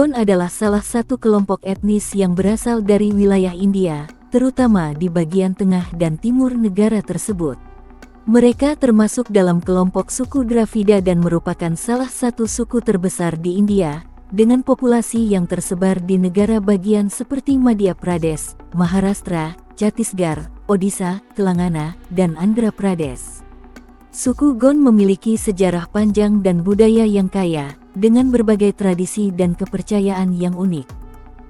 Gon adalah salah satu kelompok etnis yang berasal dari wilayah India, terutama di bagian tengah dan timur negara tersebut. Mereka termasuk dalam kelompok suku Dravida dan merupakan salah satu suku terbesar di India, dengan populasi yang tersebar di negara bagian seperti Madhya Pradesh, Maharashtra, Chhattisgarh, Odisha, Telangana, dan Andhra Pradesh. Suku Gon memiliki sejarah panjang dan budaya yang kaya, dengan berbagai tradisi dan kepercayaan yang unik.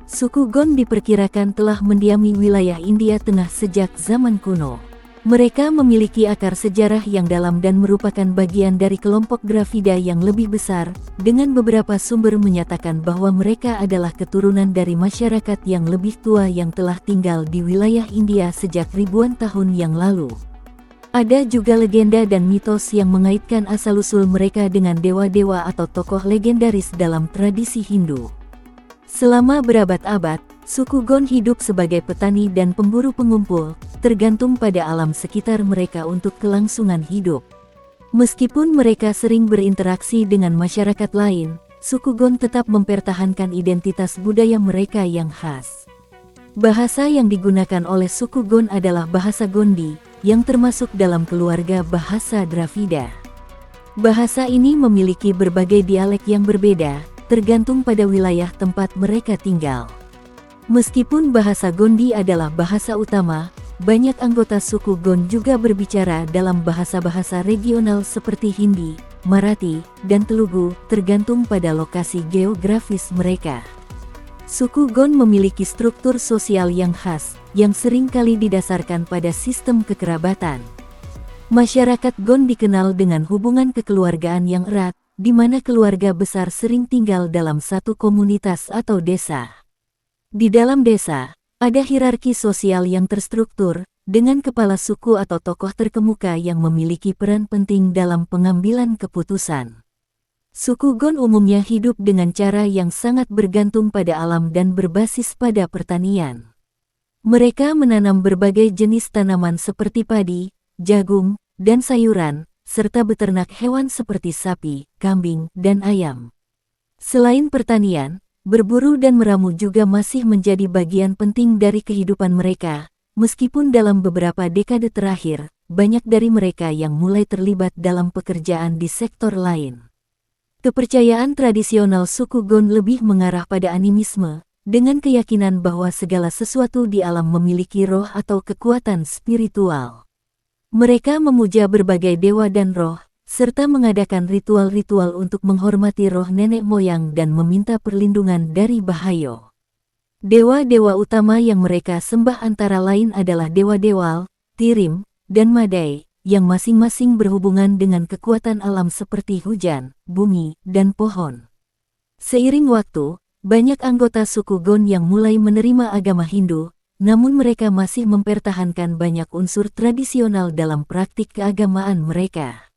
Suku Gon diperkirakan telah mendiami wilayah India Tengah sejak zaman kuno. Mereka memiliki akar sejarah yang dalam dan merupakan bagian dari kelompok Dravida yang lebih besar, dengan beberapa sumber menyatakan bahwa mereka adalah keturunan dari masyarakat yang lebih tua yang telah tinggal di wilayah India sejak ribuan tahun yang lalu. Ada juga legenda dan mitos yang mengaitkan asal-usul mereka dengan dewa-dewa atau tokoh legendaris dalam tradisi Hindu. Selama berabad-abad, suku Gon hidup sebagai petani dan pemburu pengumpul, tergantung pada alam sekitar mereka untuk kelangsungan hidup. Meskipun mereka sering berinteraksi dengan masyarakat lain, suku Gon tetap mempertahankan identitas budaya mereka yang khas. Bahasa yang digunakan oleh suku Gon adalah bahasa Gondi, yang termasuk dalam keluarga bahasa Dravida. Bahasa ini memiliki berbagai dialek yang berbeda, tergantung pada wilayah tempat mereka tinggal. Meskipun bahasa Gondi adalah bahasa utama, banyak anggota suku Gon juga berbicara dalam bahasa-bahasa regional seperti Hindi, Marathi, dan Telugu, tergantung pada lokasi geografis mereka. Suku Gon memiliki struktur sosial yang khas, yang seringkali didasarkan pada sistem kekerabatan. Masyarakat Gon dikenal dengan hubungan kekeluargaan yang erat, di mana keluarga besar sering tinggal dalam satu komunitas atau desa. Di dalam desa, ada hierarki sosial yang terstruktur, dengan kepala suku atau tokoh terkemuka yang memiliki peran penting dalam pengambilan keputusan. Suku Gon umumnya hidup dengan cara yang sangat bergantung pada alam dan berbasis pada pertanian. Mereka menanam berbagai jenis tanaman seperti padi, jagung, dan sayuran, serta beternak hewan seperti sapi, kambing, dan ayam. Selain pertanian, berburu dan meramu juga masih menjadi bagian penting dari kehidupan mereka, meskipun dalam beberapa dekade terakhir, banyak dari mereka yang mulai terlibat dalam pekerjaan di sektor lain. Kepercayaan tradisional suku Gon lebih mengarah pada animisme, dengan keyakinan bahwa segala sesuatu di alam memiliki roh atau kekuatan spiritual. Mereka memuja berbagai dewa dan roh, serta mengadakan ritual-ritual untuk menghormati roh nenek moyang dan meminta perlindungan dari bahaya. Dewa-dewa utama yang mereka sembah antara lain adalah Dewa Dewal, Tirim, dan Madai, yang masing-masing berhubungan dengan kekuatan alam seperti hujan, bumi, dan pohon. Seiring waktu, banyak anggota suku Gon yang mulai menerima agama Hindu, namun mereka masih mempertahankan banyak unsur tradisional dalam praktik keagamaan mereka.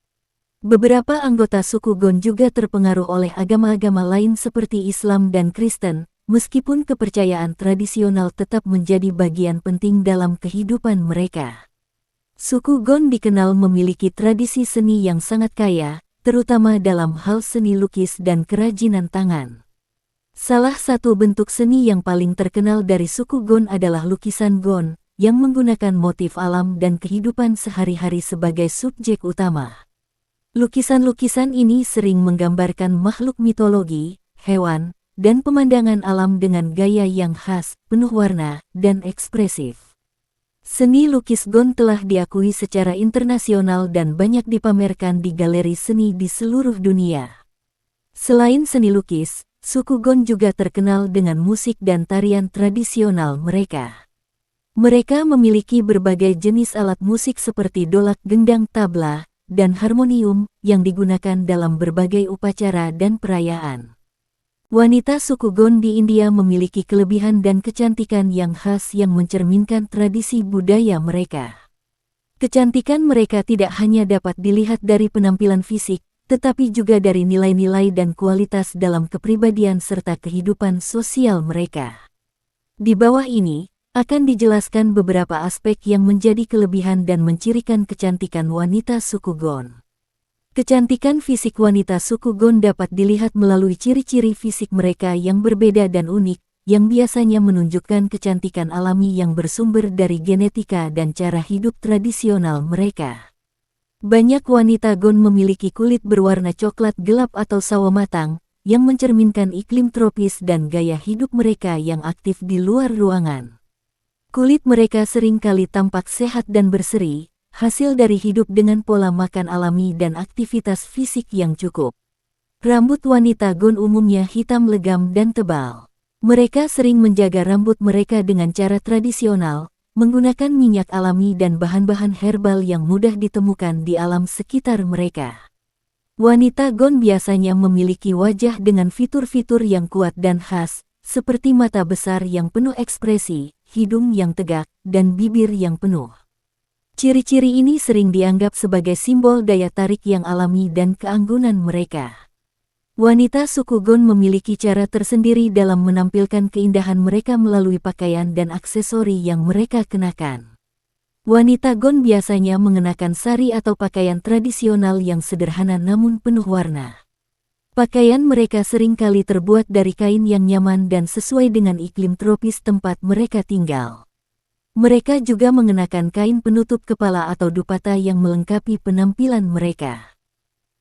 Beberapa anggota suku Gon juga terpengaruh oleh agama-agama lain seperti Islam dan Kristen, meskipun kepercayaan tradisional tetap menjadi bagian penting dalam kehidupan mereka. Suku Gon dikenal memiliki tradisi seni yang sangat kaya, terutama dalam hal seni lukis dan kerajinan tangan. Salah satu bentuk seni yang paling terkenal dari suku Gon adalah lukisan Gon, yang menggunakan motif alam dan kehidupan sehari-hari sebagai subjek utama. Lukisan-lukisan ini sering menggambarkan makhluk mitologi, hewan, dan pemandangan alam dengan gaya yang khas, penuh warna, dan ekspresif. Seni lukis Gon telah diakui secara internasional dan banyak dipamerkan di galeri seni di seluruh dunia. Selain seni lukis, suku Gon juga terkenal dengan musik dan tarian tradisional mereka. Mereka memiliki berbagai jenis alat musik seperti dolak, gendang, tabla, dan harmonium yang digunakan dalam berbagai upacara dan perayaan. Wanita suku Gon di India memiliki kelebihan dan kecantikan yang khas yang mencerminkan tradisi budaya mereka. Kecantikan mereka tidak hanya dapat dilihat dari penampilan fisik, tetapi juga dari nilai-nilai dan kualitas dalam kepribadian serta kehidupan sosial mereka. Di bawah ini, akan dijelaskan beberapa aspek yang menjadi kelebihan dan mencirikan kecantikan wanita suku Gon. Kecantikan fisik wanita suku Gon dapat dilihat melalui ciri-ciri fisik mereka yang berbeda dan unik, yang biasanya menunjukkan kecantikan alami yang bersumber dari genetika dan cara hidup tradisional mereka. Banyak wanita Gon memiliki kulit berwarna coklat gelap atau sawo matang, yang mencerminkan iklim tropis dan gaya hidup mereka yang aktif di luar ruangan. Kulit mereka sering kali tampak sehat dan berseri, hasil dari hidup dengan pola makan alami dan aktivitas fisik yang cukup. Rambut wanita Gon umumnya hitam legam dan tebal. Mereka sering menjaga rambut mereka dengan cara tradisional, menggunakan minyak alami dan bahan-bahan herbal yang mudah ditemukan di alam sekitar mereka. Wanita Gon biasanya memiliki wajah dengan fitur-fitur yang kuat dan khas, seperti mata besar yang penuh ekspresi, hidung yang tegak, dan bibir yang penuh. Ciri-ciri ini sering dianggap sebagai simbol daya tarik yang alami dan keanggunan mereka. Wanita suku Gon memiliki cara tersendiri dalam menampilkan keindahan mereka melalui pakaian dan aksesori yang mereka kenakan. Wanita Gon biasanya mengenakan sari atau pakaian tradisional yang sederhana namun penuh warna. Pakaian mereka seringkali terbuat dari kain yang nyaman dan sesuai dengan iklim tropis tempat mereka tinggal. Mereka juga mengenakan kain penutup kepala atau dupatta yang melengkapi penampilan mereka.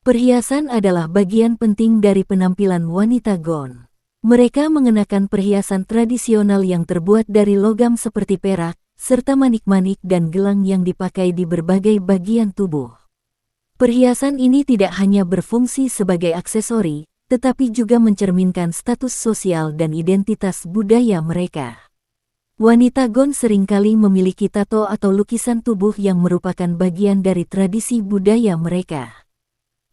Perhiasan adalah bagian penting dari penampilan wanita Gon. Mereka mengenakan perhiasan tradisional yang terbuat dari logam seperti perak, serta manik-manik dan gelang yang dipakai di berbagai bagian tubuh. Perhiasan ini tidak hanya berfungsi sebagai aksesori, tetapi juga mencerminkan status sosial dan identitas budaya mereka. Wanita Gon seringkali memiliki tato atau lukisan tubuh yang merupakan bagian dari tradisi budaya mereka.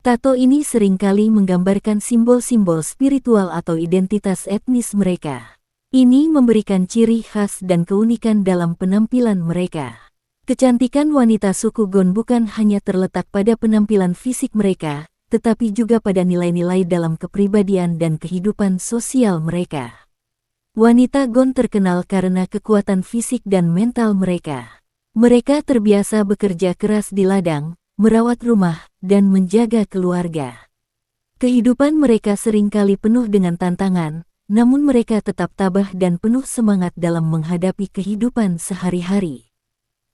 Tato ini seringkali menggambarkan simbol-simbol spiritual atau identitas etnis mereka. Ini memberikan ciri khas dan keunikan dalam penampilan mereka. Kecantikan wanita suku Gon bukan hanya terletak pada penampilan fisik mereka, tetapi juga pada nilai-nilai dalam kepribadian dan kehidupan sosial mereka. Wanita Gon terkenal karena kekuatan fisik dan mental mereka. Mereka terbiasa bekerja keras di ladang, merawat rumah, dan menjaga keluarga. Kehidupan mereka seringkali penuh dengan tantangan, namun mereka tetap tabah dan penuh semangat dalam menghadapi kehidupan sehari-hari.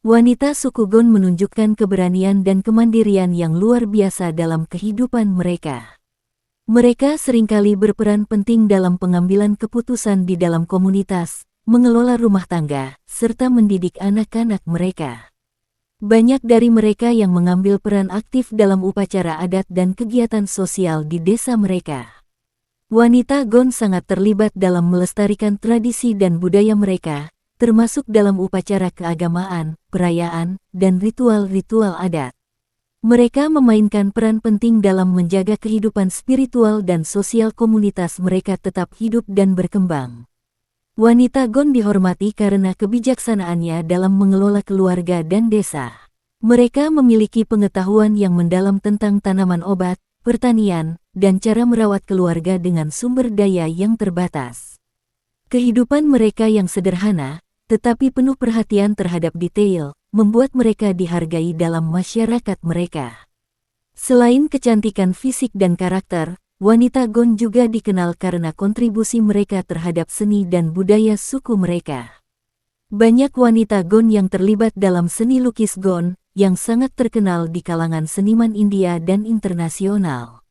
Wanita suku Gon menunjukkan keberanian dan kemandirian yang luar biasa dalam kehidupan mereka. Mereka seringkali berperan penting dalam pengambilan keputusan di dalam komunitas, mengelola rumah tangga, serta mendidik anak-anak mereka. Banyak dari mereka yang mengambil peran aktif dalam upacara adat dan kegiatan sosial di desa mereka. Wanita Gon sangat terlibat dalam melestarikan tradisi dan budaya mereka, termasuk dalam upacara keagamaan, perayaan, dan ritual-ritual adat. Mereka memainkan peran penting dalam menjaga kehidupan spiritual dan sosial komunitas mereka tetap hidup dan berkembang. Wanita Gon dihormati karena kebijaksanaannya dalam mengelola keluarga dan desa. Mereka memiliki pengetahuan yang mendalam tentang tanaman obat, pertanian, dan cara merawat keluarga dengan sumber daya yang terbatas. Kehidupan mereka yang sederhana, tetapi penuh perhatian terhadap detail, membuat mereka dihargai dalam masyarakat mereka. Selain kecantikan fisik dan karakter, wanita Gon juga dikenal karena kontribusi mereka terhadap seni dan budaya suku mereka. Banyak wanita Gon yang terlibat dalam seni lukis Gon, yang sangat terkenal di kalangan seniman India dan internasional.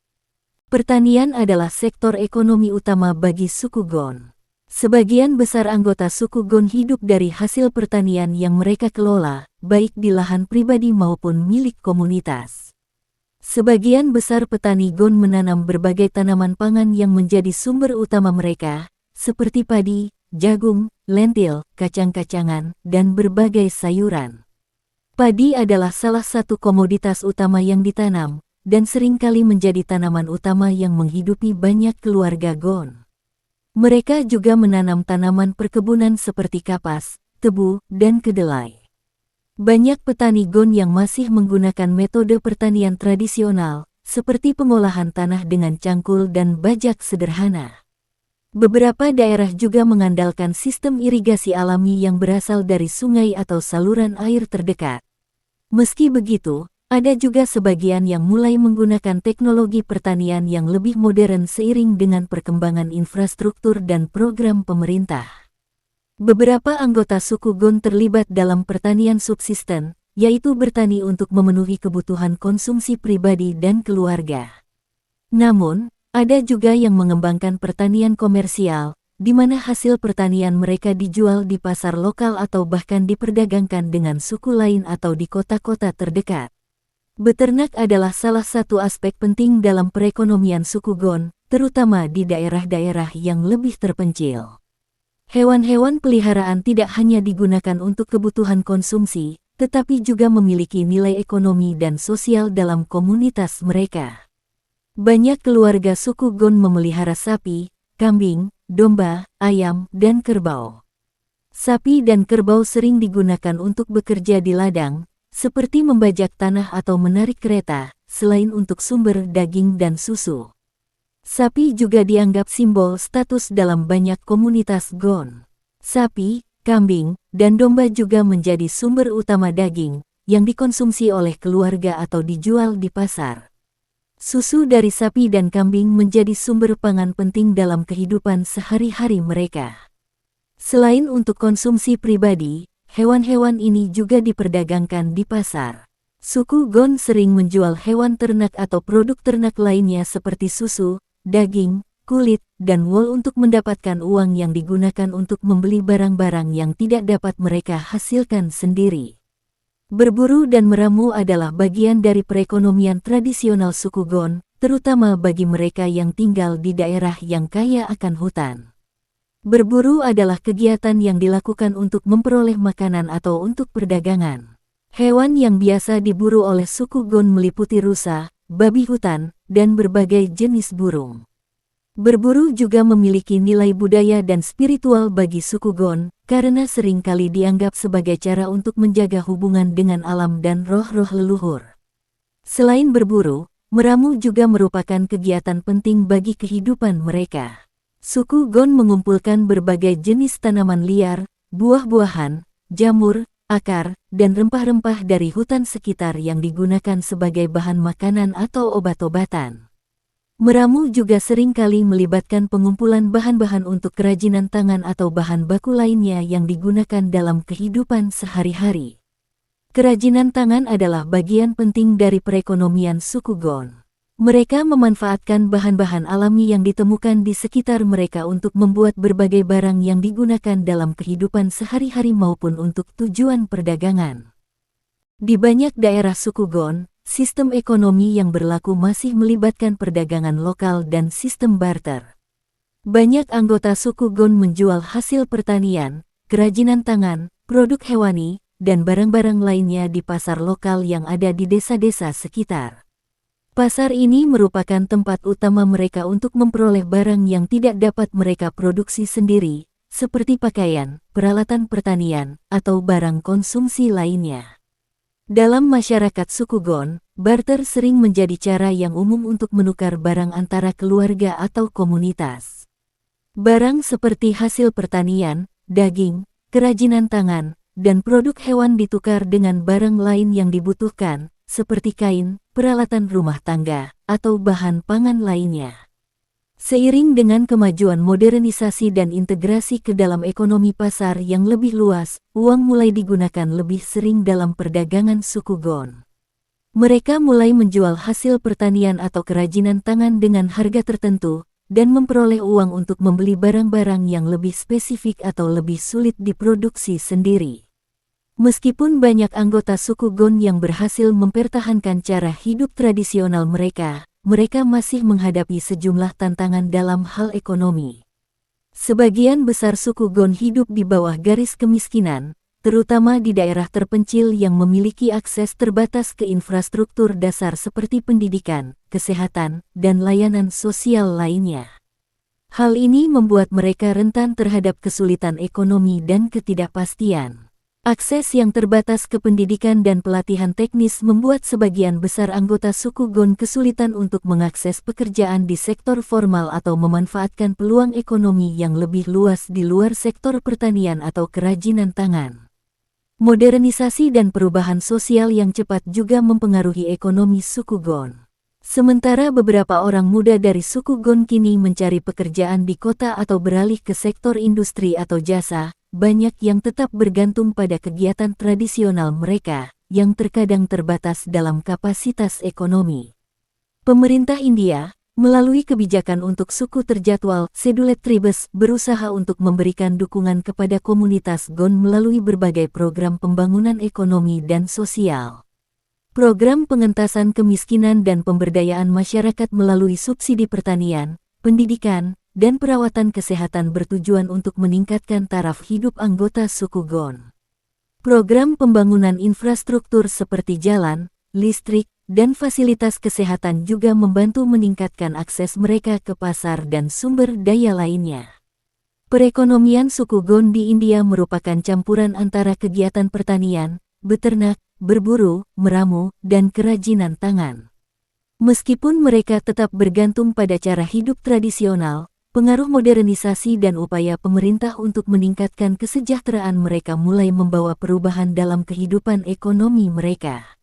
Pertanian adalah sektor ekonomi utama bagi suku Gon. Sebagian besar anggota suku Gon hidup dari hasil pertanian yang mereka kelola, baik di lahan pribadi maupun milik komunitas. Sebagian besar petani Gon menanam berbagai tanaman pangan yang menjadi sumber utama mereka, seperti padi, jagung, lentil, kacang-kacangan, dan berbagai sayuran. Padi adalah salah satu komoditas utama yang ditanam, dan seringkali menjadi tanaman utama yang menghidupi banyak keluarga Gon. Mereka juga menanam tanaman perkebunan seperti kapas, tebu, dan kedelai. Banyak petani Gon yang masih menggunakan metode pertanian tradisional, seperti pengolahan tanah dengan cangkul dan bajak sederhana. Beberapa daerah juga mengandalkan sistem irigasi alami yang berasal dari sungai atau saluran air terdekat. Meski begitu, Ada juga sebagian yang mulai menggunakan teknologi pertanian yang lebih modern seiring dengan perkembangan infrastruktur dan program pemerintah. Beberapa anggota suku Gon terlibat dalam pertanian subsisten, yaitu bertani untuk memenuhi kebutuhan konsumsi pribadi dan keluarga. Namun, ada juga yang mengembangkan pertanian komersial, di mana hasil pertanian mereka dijual di pasar lokal atau bahkan diperdagangkan dengan suku lain atau di kota-kota terdekat. Beternak adalah salah satu aspek penting dalam perekonomian suku Gon, terutama di daerah-daerah yang lebih terpencil. Hewan-hewan peliharaan tidak hanya digunakan untuk kebutuhan konsumsi, tetapi juga memiliki nilai ekonomi dan sosial dalam komunitas mereka. Banyak keluarga suku Gon memelihara sapi, kambing, domba, ayam, dan kerbau. Sapi dan kerbau sering digunakan untuk bekerja di ladang, seperti membajak tanah atau menarik kereta, selain untuk sumber daging dan susu. Sapi juga dianggap simbol status dalam banyak komunitas Gon. Sapi, kambing, dan domba juga menjadi sumber utama daging, yang dikonsumsi oleh keluarga atau dijual di pasar. Susu dari sapi dan kambing menjadi sumber pangan penting dalam kehidupan sehari-hari mereka. Selain untuk konsumsi pribadi, hewan-hewan ini juga diperdagangkan di pasar. Suku Gon sering menjual hewan ternak atau produk ternak lainnya seperti susu, daging, kulit, dan wol untuk mendapatkan uang yang digunakan untuk membeli barang-barang yang tidak dapat mereka hasilkan sendiri. Berburu dan meramu adalah bagian dari perekonomian tradisional suku Gon, terutama bagi mereka yang tinggal di daerah yang kaya akan hutan. Berburu adalah kegiatan yang dilakukan untuk memperoleh makanan atau untuk perdagangan. Hewan yang biasa diburu oleh suku Gon meliputi rusa, babi hutan, dan berbagai jenis burung. Berburu juga memiliki nilai budaya dan spiritual bagi suku Gon, karena sering kali dianggap sebagai cara untuk menjaga hubungan dengan alam dan roh-roh leluhur. Selain berburu, meramu juga merupakan kegiatan penting bagi kehidupan mereka. Suku Gon mengumpulkan berbagai jenis tanaman liar, buah-buahan, jamur, akar, dan rempah-rempah dari hutan sekitar yang digunakan sebagai bahan makanan atau obat-obatan. Meramu juga seringkali melibatkan pengumpulan bahan-bahan untuk kerajinan tangan atau bahan baku lainnya yang digunakan dalam kehidupan sehari-hari. Kerajinan tangan adalah bagian penting dari perekonomian suku Gon. Mereka memanfaatkan bahan-bahan alami yang ditemukan di sekitar mereka untuk membuat berbagai barang yang digunakan dalam kehidupan sehari-hari maupun untuk tujuan perdagangan. Di banyak daerah suku Gon, sistem ekonomi yang berlaku masih melibatkan perdagangan lokal dan sistem barter. Banyak anggota suku Gon menjual hasil pertanian, kerajinan tangan, produk hewani, dan barang-barang lainnya di pasar lokal yang ada di desa-desa sekitar. Pasar ini merupakan tempat utama mereka untuk memperoleh barang yang tidak dapat mereka produksi sendiri, seperti pakaian, peralatan pertanian, atau barang konsumsi lainnya. Dalam masyarakat suku Gon, barter sering menjadi cara yang umum untuk menukar barang antara keluarga atau komunitas. Barang seperti hasil pertanian, daging, kerajinan tangan, dan produk hewan ditukar dengan barang lain yang dibutuhkan, seperti kain, peralatan rumah tangga, atau bahan pangan lainnya. Seiring dengan kemajuan modernisasi dan integrasi ke dalam ekonomi pasar yang lebih luas, uang mulai digunakan lebih sering dalam perdagangan suku Gon. Mereka mulai menjual hasil pertanian atau kerajinan tangan dengan harga tertentu, dan memperoleh uang untuk membeli barang-barang yang lebih spesifik atau lebih sulit diproduksi sendiri. Meskipun banyak anggota suku Gon yang berhasil mempertahankan cara hidup tradisional mereka masih menghadapi sejumlah tantangan dalam hal ekonomi. Sebagian besar suku Gon hidup di bawah garis kemiskinan, terutama di daerah terpencil yang memiliki akses terbatas ke infrastruktur dasar seperti pendidikan, kesehatan, dan layanan sosial lainnya. Hal ini membuat mereka rentan terhadap kesulitan ekonomi dan ketidakpastian. Akses yang terbatas ke pendidikan dan pelatihan teknis membuat sebagian besar anggota suku Gon kesulitan untuk mengakses pekerjaan di sektor formal atau memanfaatkan peluang ekonomi yang lebih luas di luar sektor pertanian atau kerajinan tangan. Modernisasi dan perubahan sosial yang cepat juga mempengaruhi ekonomi suku Gon. Sementara beberapa orang muda dari suku Gon kini mencari pekerjaan di kota atau beralih ke sektor industri atau jasa, banyak yang tetap bergantung pada kegiatan tradisional mereka, yang terkadang terbatas dalam kapasitas ekonomi. Pemerintah India, melalui kebijakan untuk suku terjadwal Scheduled Tribes, berusaha untuk memberikan dukungan kepada komunitas Gon melalui berbagai program pembangunan ekonomi dan sosial. Program pengentasan kemiskinan dan pemberdayaan masyarakat melalui subsidi pertanian, pendidikan, dan perawatan kesehatan bertujuan untuk meningkatkan taraf hidup anggota suku Gon. Program pembangunan infrastruktur seperti jalan, listrik, dan fasilitas kesehatan juga membantu meningkatkan akses mereka ke pasar dan sumber daya lainnya. Perekonomian suku Gon di India merupakan campuran antara kegiatan pertanian, beternak, berburu, meramu, dan kerajinan tangan. Meskipun mereka tetap bergantung pada cara hidup tradisional, pengaruh modernisasi dan upaya pemerintah untuk meningkatkan kesejahteraan mereka mulai membawa perubahan dalam kehidupan ekonomi mereka.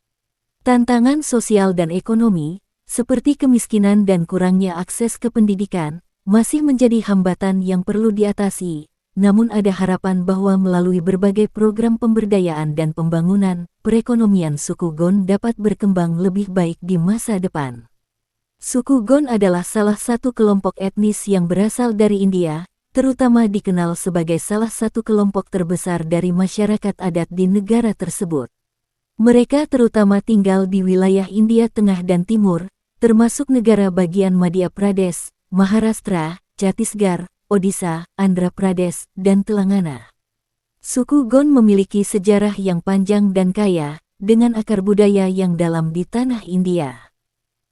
Tantangan sosial dan ekonomi, seperti kemiskinan dan kurangnya akses ke pendidikan, masih menjadi hambatan yang perlu diatasi, namun ada harapan bahwa melalui berbagai program pemberdayaan dan pembangunan, perekonomian suku Gon dapat berkembang lebih baik di masa depan. Suku Gon adalah salah satu kelompok etnis yang berasal dari India, terutama dikenal sebagai salah satu kelompok terbesar dari masyarakat adat di negara tersebut. Mereka terutama tinggal di wilayah India Tengah dan Timur, termasuk negara bagian Madhya Pradesh, Maharashtra, Chhattisgarh, Odisha, Andhra Pradesh, dan Telangana. Suku Gon memiliki sejarah yang panjang dan kaya, dengan akar budaya yang dalam di tanah India.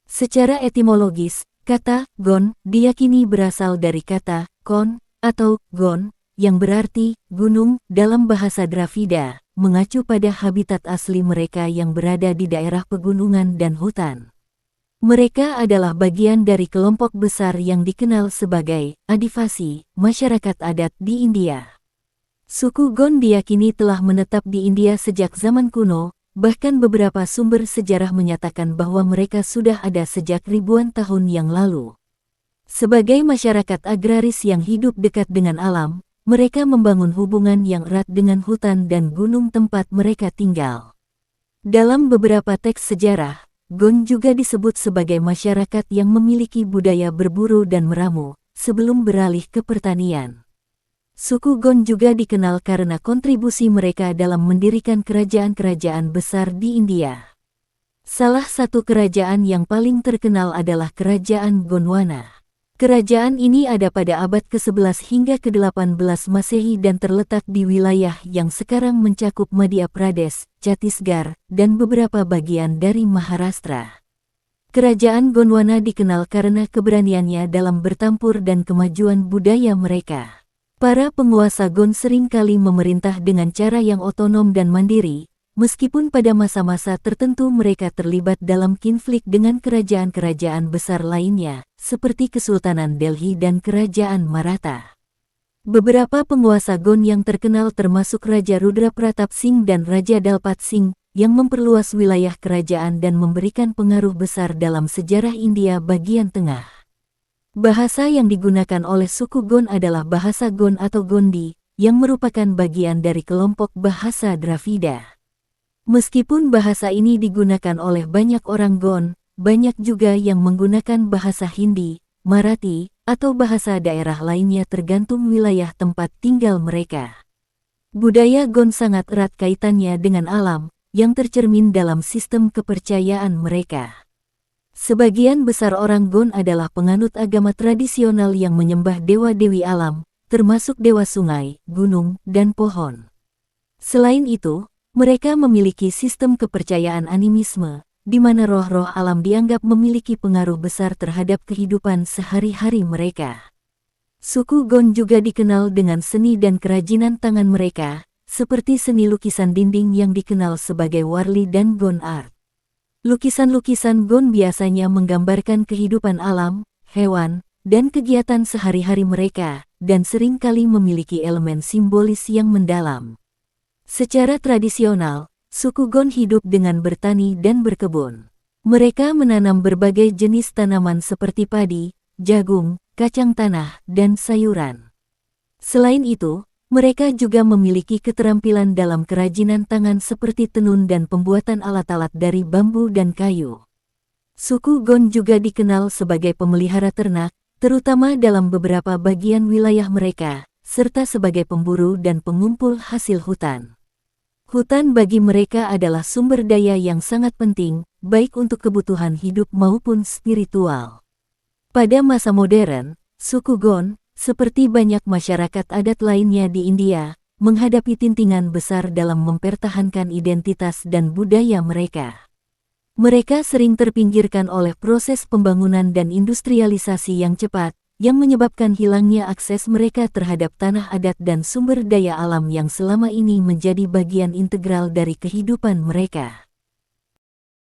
Secara etimologis, kata Gon diyakini berasal dari kata Kon atau Gon, yang berarti gunung dalam bahasa Dravida, mengacu pada habitat asli mereka yang berada di daerah pegunungan dan hutan. Mereka adalah bagian dari kelompok besar yang dikenal sebagai Adivasi, masyarakat adat di India. Suku Gon diyakini telah menetap di India sejak zaman kuno, bahkan beberapa sumber sejarah menyatakan bahwa mereka sudah ada sejak ribuan tahun yang lalu. Sebagai masyarakat agraris yang hidup dekat dengan alam, mereka membangun hubungan yang erat dengan hutan dan gunung tempat mereka tinggal. Dalam beberapa teks sejarah, Gon juga disebut sebagai masyarakat yang memiliki budaya berburu dan meramu, sebelum beralih ke pertanian. Suku Gon juga dikenal karena kontribusi mereka dalam mendirikan kerajaan-kerajaan besar di India. Salah satu kerajaan yang paling terkenal adalah Kerajaan Gondwana. Kerajaan ini ada pada abad ke-11 hingga ke-18 Masehi dan terletak di wilayah yang sekarang mencakup Madhya Pradesh, Chhattisgarh, dan beberapa bagian dari Maharashtra. Kerajaan Gondwana dikenal karena keberaniannya dalam bertampur dan kemajuan budaya mereka. Para penguasa Gon seringkali memerintah dengan cara yang otonom dan mandiri, meskipun pada masa-masa tertentu mereka terlibat dalam konflik dengan kerajaan-kerajaan besar lainnya, seperti Kesultanan Delhi dan Kerajaan Maratha. Beberapa penguasa Gon yang terkenal termasuk Raja Rudra Pratap Singh dan Raja Dalpat Singh, yang memperluas wilayah kerajaan dan memberikan pengaruh besar dalam sejarah India bagian tengah. Bahasa yang digunakan oleh suku Gon adalah bahasa Gon atau Gondi, yang merupakan bagian dari kelompok bahasa Dravida. Meskipun bahasa ini digunakan oleh banyak orang Gon, banyak juga yang menggunakan bahasa Hindi, Marathi, atau bahasa daerah lainnya tergantung wilayah tempat tinggal mereka. Budaya Gon sangat erat kaitannya dengan alam, yang tercermin dalam sistem kepercayaan mereka. Sebagian besar orang Gon adalah penganut agama tradisional yang menyembah dewa-dewi alam, termasuk dewa sungai, gunung, dan pohon. Selain itu, mereka memiliki sistem kepercayaan animisme, di mana roh-roh alam dianggap memiliki pengaruh besar terhadap kehidupan sehari-hari mereka. Suku Gon juga dikenal dengan seni dan kerajinan tangan mereka, seperti seni lukisan dinding yang dikenal sebagai Warli dan Gon Art. Lukisan-lukisan Gon biasanya menggambarkan kehidupan alam, hewan, dan kegiatan sehari-hari mereka, dan seringkali memiliki elemen simbolis yang mendalam. Secara tradisional, suku Gon hidup dengan bertani dan berkebun. Mereka menanam berbagai jenis tanaman seperti padi, jagung, kacang tanah, dan sayuran. Selain itu, mereka juga memiliki keterampilan dalam kerajinan tangan seperti tenun dan pembuatan alat-alat dari bambu dan kayu. Suku Gon juga dikenal sebagai pemelihara ternak, terutama dalam beberapa bagian wilayah mereka, serta sebagai pemburu dan pengumpul hasil hutan. Hutan bagi mereka adalah sumber daya yang sangat penting, baik untuk kebutuhan hidup maupun spiritual. Pada masa modern, suku Gon, seperti banyak masyarakat adat lainnya di India, menghadapi tintingan besar dalam mempertahankan identitas dan budaya mereka. Mereka sering terpinggirkan oleh proses pembangunan dan industrialisasi yang cepat, yang menyebabkan hilangnya akses mereka terhadap tanah adat dan sumber daya alam yang selama ini menjadi bagian integral dari kehidupan mereka.